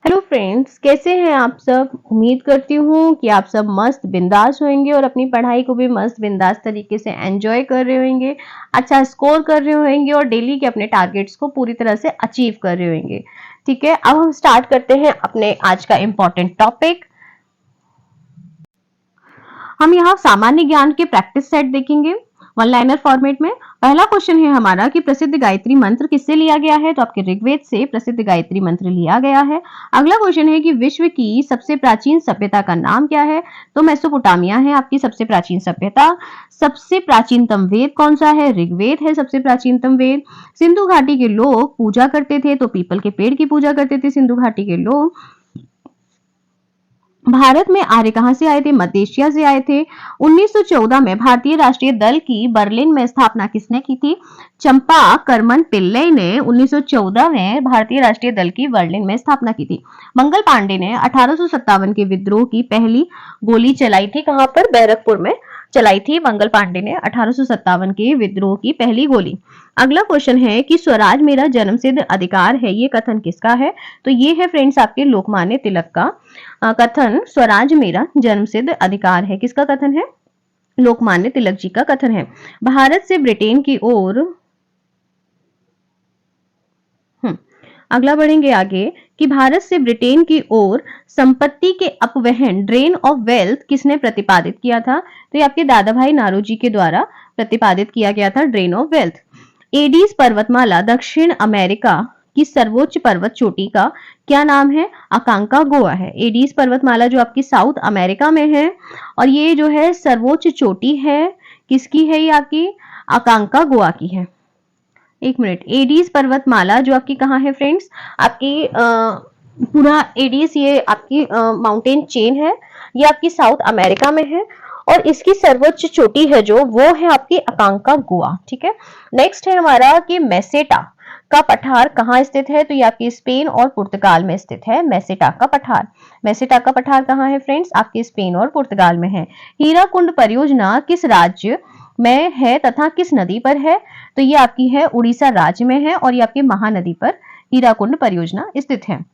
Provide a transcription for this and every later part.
Hello friends, कैसे हैं आप सब। उम्मीद करती हूँ कि आप सब मस्त बिंदास होंगे और अपनी पढ़ाई को भी मस्त बिंदास तरीके से एंजॉय कर रहे होंगे, अच्छा स्कोर कर रहे होंगे और डेली के अपने टारगेट्स को पूरी तरह से अचीव कर रहे होंगे। ठीक है, अब हम स्टार्ट करते हैं अपने आज का इम्पोर्टेंट टॉपिक। हम यहाँ सामान्य ज्ञान के प्रैक्टिस सेट देखेंगे वन लाइनर फॉर्मेट में। पहला क्वेश्चन है हमारा कि प्रसिद्ध गायत्री मंत्र किससे लिया गया है, तो आपके ऋग्वेद से प्रसिद्ध गायत्री मंत्र लिया गया है। अगला क्वेश्चन है कि विश्व की सबसे प्राचीन सभ्यता का नाम क्या है, तो मेसोपोटामिया है आपकी सबसे प्राचीन सभ्यता। सबसे प्राचीनतम वेद कौन सा है, ऋग्वेद है सबसे प्राचीनतम वेद। सिंधु घाटी के लोग पूजा करते थे, तो पीपल के पेड़ की पूजा करते थे सिंधु घाटी के लोग। भारत में आर्य कहां से आए थे, मध्य एशिया से आए थे। 1914 में भारतीय राष्ट्रीय दल की बर्लिन में स्थापना किसने की थी, चंपा करमन पिल्लई ने 1914 में भारतीय राष्ट्रीय दल की बर्लिन में स्थापना की थी। मंगल पांडे ने 1857 के विद्रोह की पहली गोली चलाई थी, कहां पर, बैरकपुर में चलाई थी मंगल पांडे ने 1857 के विद्रोह की पहली गोली। अगला क्वेश्चन है कि स्वराज मेरा जन्मसिद्ध अधिकार है, ये कथन किसका है, तो ये है फ्रेंड्स आपके लोकमान्य तिलक का कथन। स्वराज मेरा जन्मसिद्ध अधिकार है, किसका कथन है, लोकमान्य तिलक जी का कथन है। भारत से ब्रिटेन की ओर अगला बढ़ेंगे आगे कि भारत से ब्रिटेन की ओर संपत्ति के अपवहन ड्रेन ऑफ वेल्थ किसने प्रतिपादित किया था, तो ये आपके दादा भाई नारोजी के द्वारा प्रतिपादित किया गया था ड्रेन ऑफ वेल्थ। एडीज पर्वतमाला दक्षिण अमेरिका की सर्वोच्च पर्वत चोटी का क्या नाम है, अकांका गोवा है। एडीज पर्वतमाला जो आपकी साउथ अमेरिका में है और ये जो है सर्वोच्च चोटी है, किसकी है, ये आपकी अकांका गोवा की है। एक मिनट, एडीज पर्वतमाला जो आपकी कहाँ है फ्रेंड्स, आपकी पूरा एडीज ये आपकी माउंटेन चेन है, ये आपकी साउथ अमेरिका में है और इसकी सर्वोच्च चोटी है जो वो है आपकी अकांका गोवा। ठीक है, नेक्स्ट है हमारा कि मेसेटा का पठार कहाँ स्थित है, तो ये आपकी स्पेन और पुर्तगाल में स्थित है मेसेटा का पठार। मेसेटा का पठार कहाँ है फ्रेंड्स, आपके स्पेन और पुर्तगाल में है। हीराकुंड परियोजना किस राज्य में है तथा किस नदी पर है, तो ये आपकी है उड़ीसा राज्य में है और ये आपकी महानदी पर हीराकुंड परियोजना स्थित है।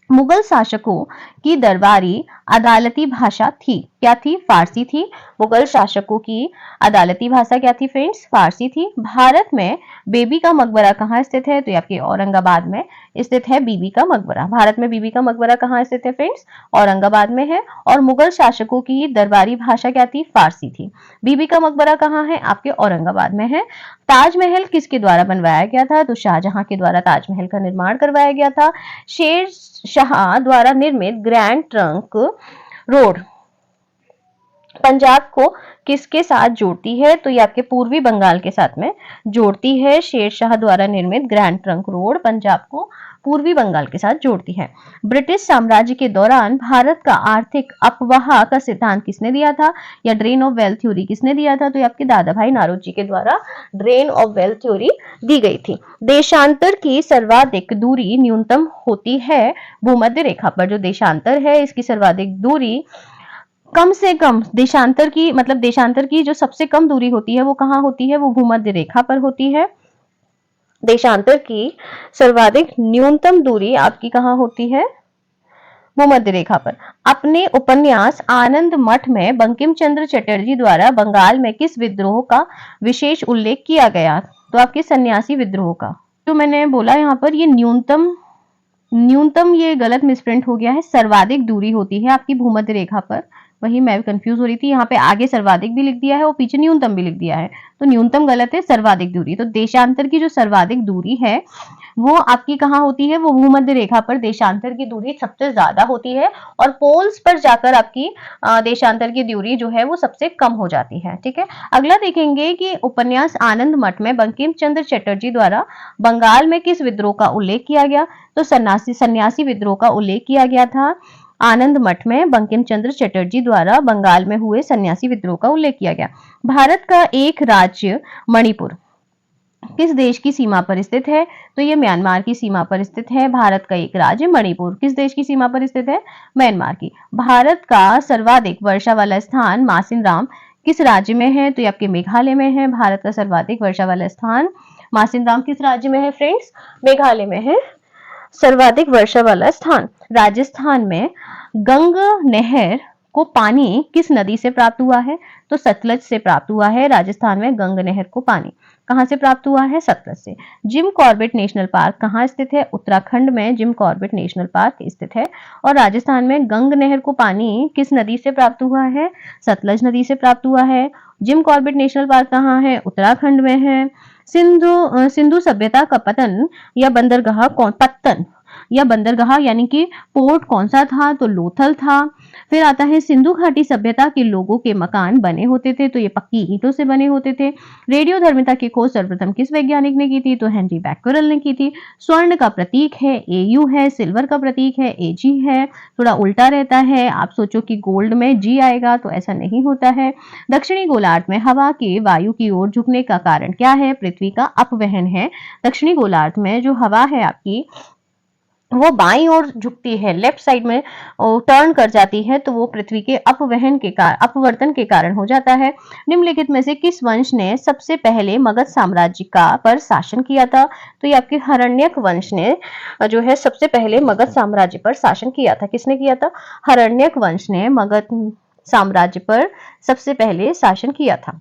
मुगल शासकों की दरबारी अदालती भाषा थी, क्या थी, फारसी थी। मुगल शासकों की अदालती भाषा क्या थी फ्रेंड्स, फारसी थी। भारत में बेबी का मकबरा कहाँ स्थित है, तो ये आपके औरंगाबाद में स्थित है बीबी का मकबरा। भारत में बीबी का मकबरा कहाँ स्थित है फ्रेंड्स, औरंगाबाद में है। और मुगल शासकों की दरबारी भाषा क्या थी, फारसी थी। बीबी का मकबरा कहाँ है, आपके औरंगाबाद में है। ताजमहल किसके द्वारा बनवाया गया था, तो शाहजहां के द्वारा ताजमहल का निर्माण करवाया गया था। शेर शाह द्वारा निर्मित ग्रैंड ट्रंक रोड पंजाब को किसके साथ जोड़ती है, तो ये आपके पूर्वी बंगाल के साथ में जोड़ती है। शेर शाह द्वारा निर्मित ग्रैंड ट्रंक रोड पंजाब को पूर्वी बंगाल के साथ जोड़ती है। ब्रिटिश साम्राज्य के दौरान भारत का आर्थिक अपवाह का सिद्धांत किसने दिया था, या ड्रेन ऑफ वेल्थ थ्योरी किसने दिया था, तो ये आपके दादा भाई नारोजी के द्वारा ड्रेन ऑफ वेल्थ थ्योरी दी गई थी। देशांतर की सर्वाधिक दूरी न्यूनतम होती है भूमध्य रेखा पर। जो देशांतर है इसकी सर्वाधिक दूरी कम से कम, देशांतर की मतलब देशांतर की जो सबसे कम दूरी होती है वो कहाँ होती है, वो भूमध्य रेखा पर होती है। देशांतर की सर्वाधिक न्यूनतम दूरी आपकी कहाँ होती है, भूमध्य रेखा पर। अपने उपन्यास आनंद मठ में बंकिम चंद्र चटर्जी द्वारा बंगाल में किस विद्रोह का विशेष उल्लेख किया गया, तो आपके सन्यासी विद्रोह का। जो मैंने बोला यहाँ पर ये न्यूनतम ये गलत मिसप्रिंट हो गया है, सर्वाधिक दूरी होती है आपकी भूमध्य रेखा पर, वही मैं कंफ्यूज हो रही थी, यहाँ पे आगे सर्वाधिक भी लिख दिया है और पीछे न्यूनतम भी लिख दिया है, तो न्यूनतम गलत है, सर्वाधिक दूरी। तो देशांतर की जो सर्वाधिक दूरी है वो आपकी कहाँ होती है, वो भूमध्य रेखा पर देशांतर की दूरी सबसे ज्यादा होती है और पोल्स पर जाकर आपकी देशांतर की दूरी जो है वो सबसे कम हो जाती है। ठीक है, अगला देखेंगे कि उपन्यास आनंद मठ में बंकिम चंद्र चटर्जी द्वारा बंगाल में किस विद्रोह का उल्लेख किया गया, तो सन्यासी विद्रोह का उल्लेख किया गया था। आनंद मठ में बंकिम चंद्र चटर्जी द्वारा बंगाल में हुए सन्यासी विद्रोह का उल्लेख किया गया। भारत का एक राज्य मणिपुर किस देश की सीमा पर स्थित है, तो ये म्यांमार की सीमा पर स्थित है। भारत का एक राज्य मणिपुर किस देश की सीमा पर स्थित है, म्यांमार की। भारत का सर्वाधिक वर्षा वाला स्थान मासिनराम किस राज्य में है, तो ये आपके मेघालय में है। भारत का सर्वाधिक वर्षा वाला स्थान मासिनराम किस राज्य में है फ्रेंड्स, मेघालय में है। सर्वाधिक वर्षा वाला स्थान, राजस्थान में गंग नहर को पानी किस नदी से प्राप्त हुआ है? तो सतलज से प्राप्त हुआ है। राजस्थान में गंग नहर को पानी कहां से प्राप्त हुआ है? सतलज से। जिम कॉर्बेट नेशनल पार्क कहां स्थित है? उत्तराखंड में जिम कॉर्बेट नेशनल पार्क स्थित है। और राजस्थान में गंग नहर को पानी किस नदी से प्राप्त हुआ है? सतलज नदी से प्राप्त हुआ है। जिम कॉर्बेट नेशनल पार्क कहाँ है? उत्तराखंड में है। सिंधु सभ्यता का पतन या बंदरगाह कौन पत्तन या बंदरगाह यानी कि पोर्ट कौन सा था? तो लोथल था। फिर आता है सिंधु घाटी सभ्यता के लोगों के मकान बने होते थे, तो ये पक्की ईंटों से बने होते थे। रेडियोधर्मिता की खोज सर्वप्रथम किस वैज्ञानिक ने की थी? तो हेनरी बैक्वेरेल ने की थी। स्वर्ण का प्रतीक है AU है, सिल्वर का प्रतीक है AG है। थोड़ा उल्टा रहता है, आप सोचो कि गोल्ड में G आएगा, तो ऐसा नहीं होता है। दक्षिणी गोलार्ध में हवा के वायु की ओर झुकने का कारण क्या है? पृथ्वी का अपवहन है। दक्षिणी गोलार्ध में जो हवा है आपकी वो बाईं ओर झुकती है, लेफ्ट साइड में टर्न कर जाती है, तो वो पृथ्वी के अपवहन के कारण अपवर्तन के कारण हो जाता है। निम्नलिखित में से किस वंश ने सबसे पहले मगध साम्राज्य का पर शासन किया था? तो ये आपके हरण्यक वंश ने जो है सबसे पहले मगध साम्राज्य पर शासन किया था। किसने किया था? हरण्यक वंश ने मगध साम्राज्य पर सबसे पहले शासन किया था।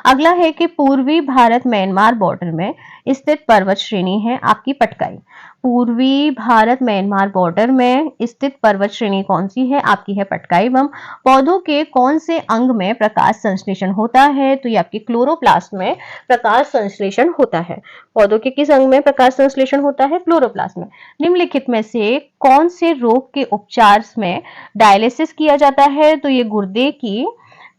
अगला है कि पूर्वी भारत म्यांमार बॉर्डर में स्थित पर्वत श्रेणी है आपकी पटकाई। पूर्वी भारत म्यांमार बॉर्डर में स्थित पर्वत श्रेणी कौन सी है? आपकी है पटकाई बम। पौधों के कौन से अंग में प्रकाश संश्लेषण होता है? तो ये आपके क्लोरोप्लास्ट में प्रकाश संश्लेषण होता है। पौधों के किस अंग में प्रकाश संश्लेषण होता है? क्लोरोप्लास्ट में। निम्नलिखित में से कौन से रोग के उपचार में डायलिसिस किया जाता है? तो ये गुर्दे की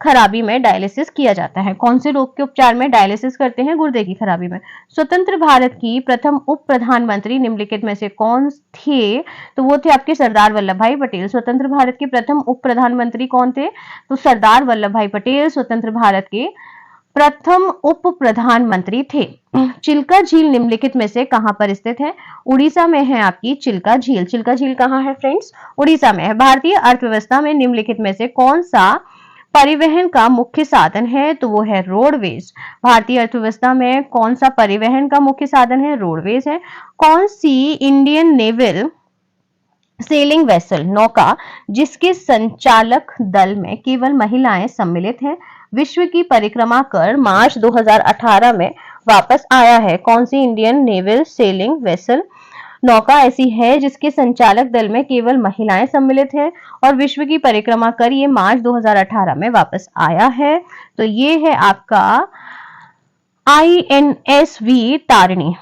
खराबी में डायलिसिस किया जाता है। कौन से रोग के उपचार में डायलिसिस करते हैं? गुर्दे की खराबी में। स्वतंत्र भारत की प्रथम उप प्रधानमंत्री निम्नलिखित में से कौन थे? तो वो थे आपके सरदार वल्लभ भाई पटेल। स्वतंत्र भारत के प्रथम उप प्रधानमंत्री कौन थे? तो सरदार वल्लभ भाई पटेल स्वतंत्र भारत के प्रथम उप प्रधानमंत्री थे। चिल्का झील निम्नलिखित में से कहां पर स्थित है? उड़ीसा में है आपकी चिल्का झील। चिल्का झील कहां है फ्रेंड्स? उड़ीसा में है। भारतीय अर्थव्यवस्था में निम्नलिखित में से कौन सा परिवहन का मुख्य साधन है? तो वो है रोडवेज। भारतीय अर्थव्यवस्था में कौन सा परिवहन का मुख्य साधन है? रोडवेज है। कौन सी इंडियन नेवल सेलिंग वेसल नौका जिसके संचालक दल में केवल महिलाएं सम्मिलित हैं विश्व की परिक्रमा कर मार्च 2018 में वापस आया है? कौन सी इंडियन नेवल सेलिंग वेसल नौका ऐसी है जिसके संचालक दल में केवल महिलाएं सम्मिलित हैं और विश्व की परिक्रमा कर ये मार्च 2018 में वापस आया है? तो ये है आपका INSV तारिणी।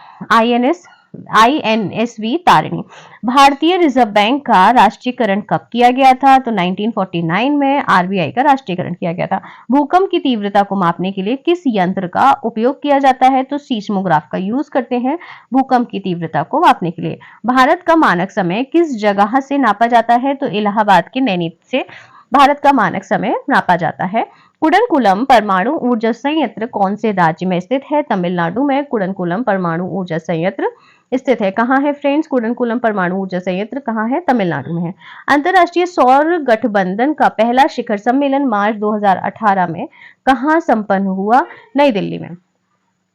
INSV तारिणी। भारतीय रिजर्व बैंक का राष्ट्रीयकरण कब किया गया था? तो 1949 में RBI का राष्ट्रीयकरण किया गया था। भूकंप की तीव्रता को मापने के लिए किस यंत्र का उपयोग किया जाता है? तो सीस्मोग्राफ का यूज करते हैं भूकंप की तीव्रता को मापने के लिए। भारत का मानक समय किस जगह से नापा जाता है? तो इलाहाबाद के नैनी से भारत का मानक समय नापा जाता है। कुडनकुलम परमाणु ऊर्जा संयंत्र कौन से राज्य में स्थित है? तमिलनाडु में कुडनकुलम परमाणु ऊर्जा संयंत्र स्थित है। कहां है फ्रेंड्स कुडनकुलम परमाणु ऊर्जा संयंत्र? कहां है? तमिलनाडु में है। अंतरराष्ट्रीय सौर गठबंधन का पहला शिखर सम्मेलन मार्च 2018 में कहां संपन्न हुआ? नई दिल्ली में।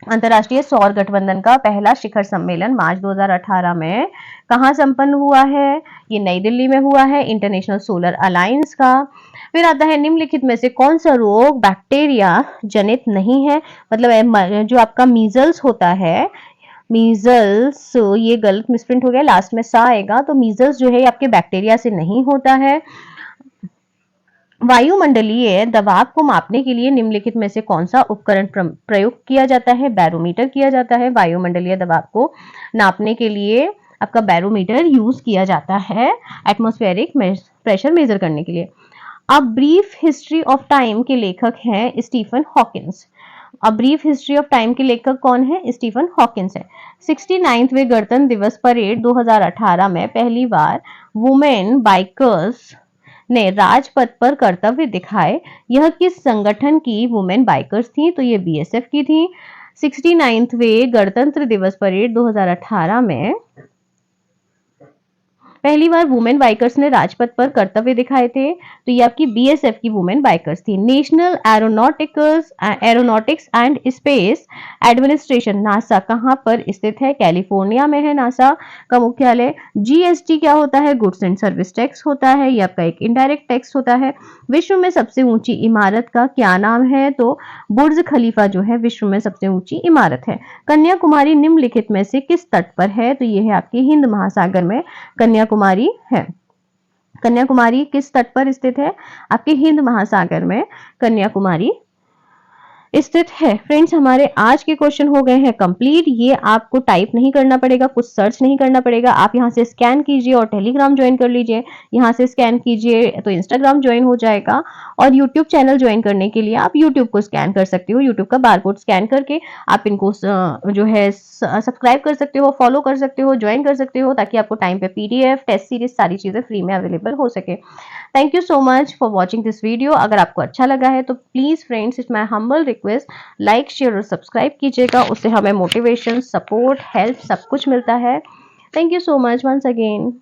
अंतरराष्ट्रीय सौर गठबंधन का पहला शिखर सम्मेलन मार्च 2018 में कहां संपन्न हुआ है? ये नई दिल्ली में हुआ है, इंटरनेशनल सोलर अलायंस का। फिर आता है निम्नलिखित में से कौन सा रोग बैक्टीरिया जनित नहीं है? मतलब जो आपका मीजल्स होता है, मीजल्स ये गलत मिसप्रिंट हो गया, लास्ट में सा आएगा, तो मीजल्स जो है आपके बैक्टीरिया से नहीं होता है। वायुमंडलीय दबाव को मापने के लिए निम्नलिखित में से कौन सा उपकरण प्रयुक्त किया जाता है? बैरोमीटर किया जाता है। वायुमंडलीय दबाव को नापने के लिए आपका बैरोमीटर यूज किया जाता है एटमॉस्फेरिक प्रेशर मेजर करने के लिए। A brief history of time के लेखक हैं Stephen Hawkins. A brief history of time के लेखक कौन है? स्टीफन हॉकिंस है। 69वें गणतंत्र दिवस परेड 2018 में पहली बार वुमेन बाइकर्स ने राजपथ पर कर्तव्य दिखाए। यह किस संगठन की वुमेन बाइकर्स थी? तो ये BSF की थी। 69वें गणतंत्र दिवस परेड 2018 में पहली बार वुमेन बाइकर्स ने राजपथ पर कर्तव्य दिखाए थे, तो ये आपकी बीएसएफ की वुमेन बाइकर्स थी। National aeronautics and space administration NASA कहाँ पर स्थित है? कैलिफोर्निया में है नासा का मुख्यालय। जीएसटी क्या होता है? गुड्स एंड सर्विस टैक्स होता है, ये आपका एक इनडायरेक्ट टैक्स होता है। विश्व में सबसे ऊंची इमारत का क्या नाम है? तो बुर्ज खलीफा जो है विश्व में सबसे ऊंची इमारत है। कन्याकुमारी निम्नलिखित में से किस तट पर है? तो ये है आपके हिंद महासागर में कन्याकुमारी है। कन्याकुमारी किस तट पर स्थित है? आपके हिंद महासागर में कन्याकुमारी स्थित है। फ्रेंड्स, हमारे आज के क्वेश्चन हो गए हैं कंप्लीट। ये आपको टाइप नहीं करना पड़ेगा, कुछ सर्च नहीं करना पड़ेगा। आप यहाँ से स्कैन कीजिए और टेलीग्राम ज्वाइन कर लीजिए। यहाँ से स्कैन कीजिए तो इंस्टाग्राम ज्वाइन हो जाएगा। और यूट्यूब चैनल ज्वाइन करने के लिए आप यूट्यूब को स्कैन कर सकते हो। यूट्यूब का बारकोड स्कैन करके आप इनको जो है सब्सक्राइब कर सकते हो, फॉलो कर सकते हो, ज्वाइन कर सकते हो, ताकि आपको टाइम पे पीडीएफ, टेस्ट सीरीज सारी चीजें फ्री में अवेलेबल हो सके। Thank you so much for watching this video. अगर आपको अच्छा लगा है तो please friends, it's my humble request, like, share और सब्सक्राइब कीजिएगा। उससे हमें मोटिवेशन, सपोर्ट, हेल्प सब कुछ मिलता है। Thank you so much once again.